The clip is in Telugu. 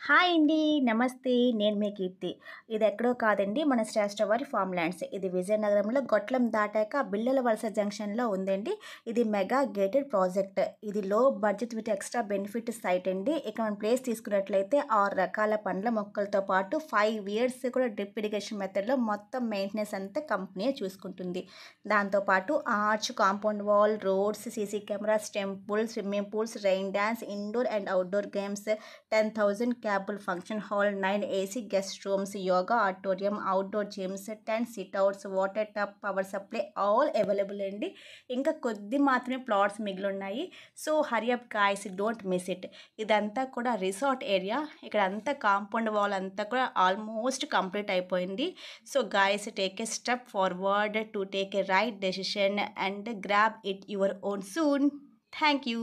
హాయ్ అండి. నమస్తే. నేను మీ కీర్తి. ఇది ఎక్కడో కాదండి, మన శ్రేష్ట వారి ఫామ్ ల్యాండ్స్. ఇది విజయనగరంలో గొట్లం దాటాక బిళ్ళల వలస జంక్షన్‌లో ఉందండి. ఇది మెగా గేటెడ్ ప్రాజెక్ట్. ఇది low budget with extra benefit site అండి. ఇక మనం ప్లేస్ తీసుకున్నట్లయితే 6 రకాల పండ్ల మొక్కలతో పాటు 5 ఇయర్స్ కూడా డ్రిప్ ఇరిగేషన్ మెథడ్‌లో మొత్తం మెయింటెనెన్స్ అంతా కంపెనీయే చూసుకుంటుంది. దాంతోపాటు arch, compound wall, roads, CC cameras, temple, swimming pools, rain dance, indoor and outdoor games, 10,000 క్యాబుల్ function hall, 9 AC guest rooms, yoga auditorium, outdoor gyms, 10 sitouts, water tub, power supply all available అండి. ఇంకా కొద్ది మాత్రమే ప్లాట్స్ మిగిలిన్నాయి. So hurry up guys, don't miss it. ఇదంతా కూడా రిసార్ట్ ఏరియా. ఇక్కడ అంతా కాంపౌండ్ వాల్ అంతా కూడా ఆల్మోస్ట్ కంప్లీట్ అయిపోయింది. So guys, take a step forward to take a right decision and grab it your own soon. Thank you.